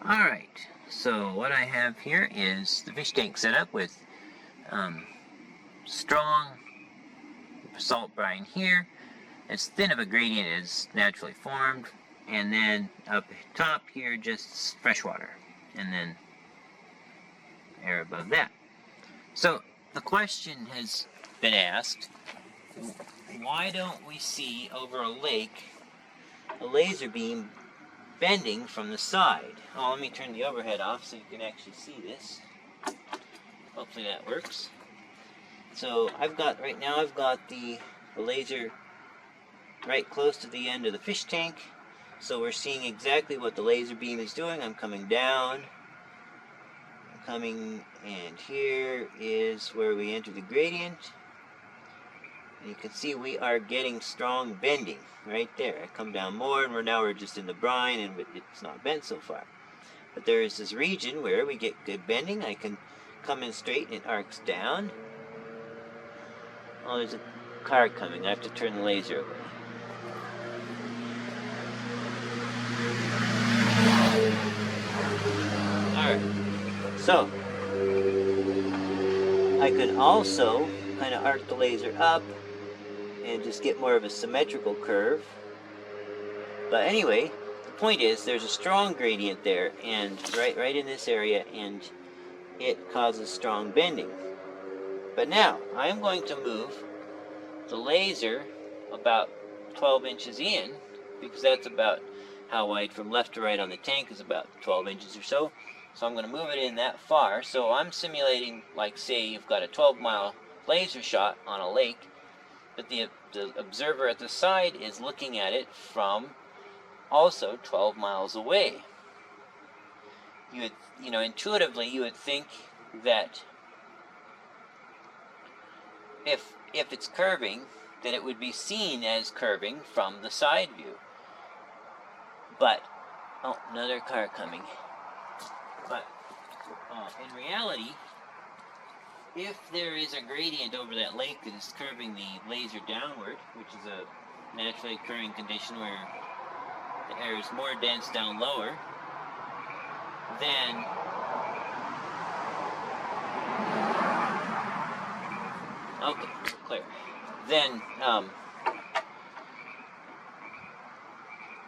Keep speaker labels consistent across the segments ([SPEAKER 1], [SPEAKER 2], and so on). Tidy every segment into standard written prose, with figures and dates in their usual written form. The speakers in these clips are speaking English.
[SPEAKER 1] Alright, so what I have here is the fish tank set up with strong salt brine here. As thin of a gradient as naturally formed, and then up top here just fresh water, and then air above that. So the question has been asked, why don't we see over a lake a laser beam bending from the side? Oh, let me turn the overhead off so you can actually see this. Hopefully that works. So right now I've got the laser right close to the end of the fish tank. So we're seeing exactly what the laser beam is doing. I'm coming down, and here is where we enter the gradient. And you can see we are getting strong bending right there. I come down more, and we're just in the brine, and it's not bent so far. But there is this region where we get good bending. I can come in straight, and it arcs down. Oh, there's a car coming. I have to turn the laser away. Alright, so I can also kind of arc the laser up and just get more of a symmetrical curve. But anyway, the point is there's a strong gradient there, and right in this area, and it causes strong bending. But now I'm going to move the laser about 12 inches in, because that's about how wide from left to right on the tank is, about 12 inches or so. So I'm going to move it in that far. So I'm simulating, like, say you've got a 12-mile laser shot on a lake, but the observer at the side is looking at it from also 12 miles away. Intuitively you would think that if it's curving, that it would be seen as curving from the side view. But, oh, another car coming. But in reality, if there is a gradient over that lake that is curving the laser downward, which is a naturally occurring condition where the air is more dense down lower, then okay, clear. Then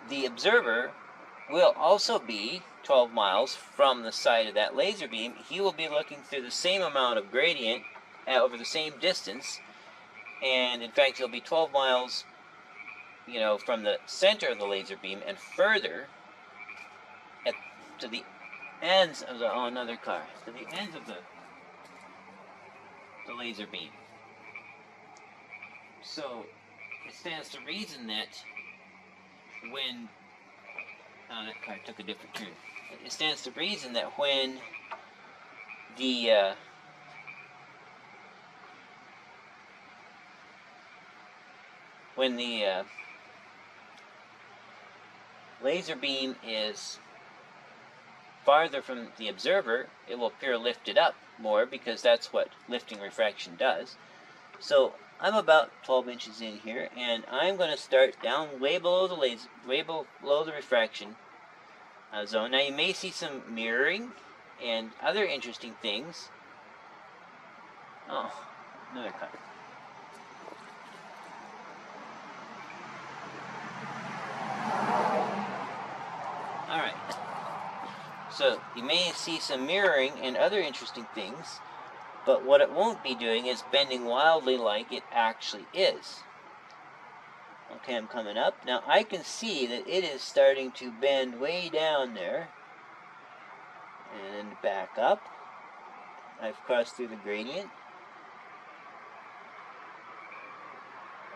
[SPEAKER 1] the observer will also be 12 miles from the side of that laser beam. He will be looking through the same amount of gradient over the same distance, and in fact he'll be 12 miles from the center of the laser beam and further to the ends of the another car, to the ends of the laser beam. So it stands to reason that when that car took a different turn. It stands to reason that when the laser beam is farther from the observer, it will appear lifted up more, because that's what lifting refraction does. So I'm about 12 inches in here, and I'm going to start down way below the refraction zone. Now you may see some mirroring and other interesting things. Oh, another car. Alright, so you may see some mirroring and other interesting things, but what it won't be doing is bending wildly like it actually is. Okay, I'm coming up. Now I can see that it is starting to bend way down there, and back up. I've crossed through the gradient.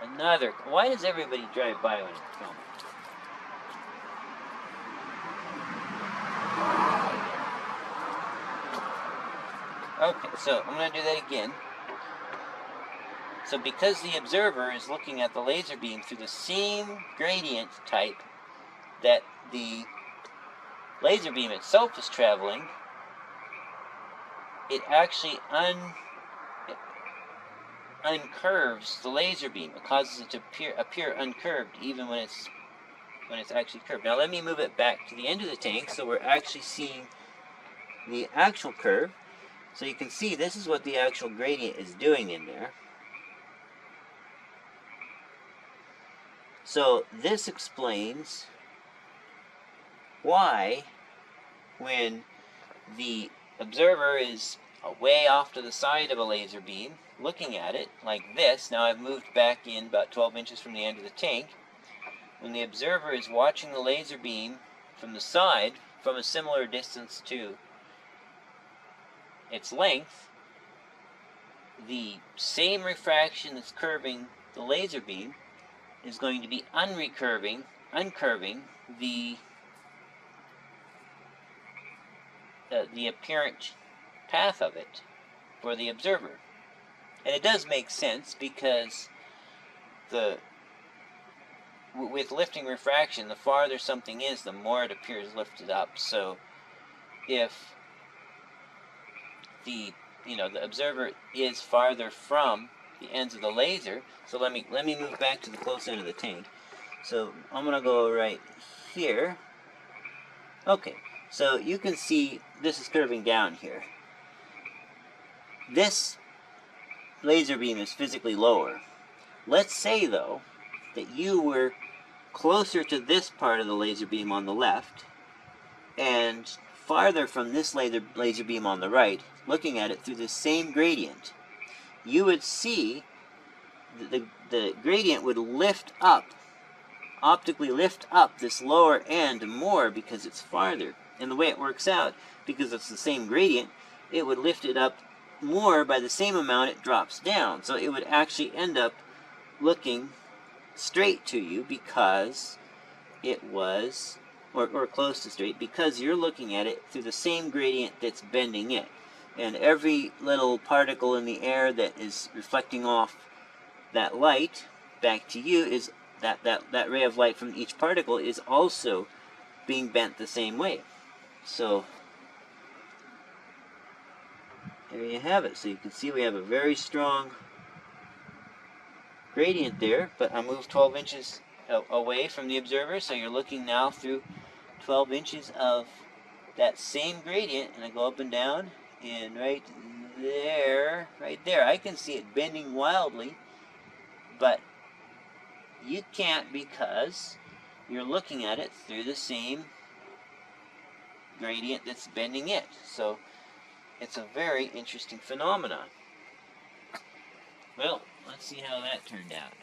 [SPEAKER 1] Another. Why does everybody drive by when it's filming? Okay, so I'm going to do that again. So because the observer is looking at the laser beam through the same gradient type that the laser beam itself is traveling, it actually uncurves the laser beam. It causes it to appear uncurved even when it's when it's actually curved. Now let me move it back to the end of the tank so we're actually seeing the actual curve. So you can see this is what the actual gradient is doing in there. So this explains why when the observer is way off to the side of a laser beam, looking at it like this, now I've moved back in about 12 inches from the end of the tank, when the observer is watching the laser beam from the side, from a similar distance to its length, the same refraction that's curving the laser beam is going to be uncurving the apparent path of it for the observer. And it does make sense because with lifting refraction, the farther something is, the more it appears lifted up. So if the observer is farther from the ends of the laser, so let me move back to the close end of the tank. So I'm gonna go right here. Okay, so you can see this is curving down here. This laser beam is physically lower. Let's say though that you were closer to this part of the laser beam on the left and farther from this laser beam on the right, looking at it through the same gradient, you would see that the gradient would lift up, optically lift up this lower end more because it's farther. And the way it works out, because it's the same gradient, it would lift it up more by the same amount it drops down. So it would actually end up looking straight to you because it was, or close to straight, because you're looking at it through the same gradient that's bending it. And every little particle in the air that is reflecting off that light back to you is that ray of light from each particle is also being bent the same way. So there you have it. So you can see we have a very strong gradient there, but I moved 12 inches away from the observer, so you're looking now through 12 inches of that same gradient, and I go up and down, and right there, I can see it bending wildly, but you can't because you're looking at it through the same gradient that's bending it. So it's a very interesting phenomenon. Well, let's see how that turned out.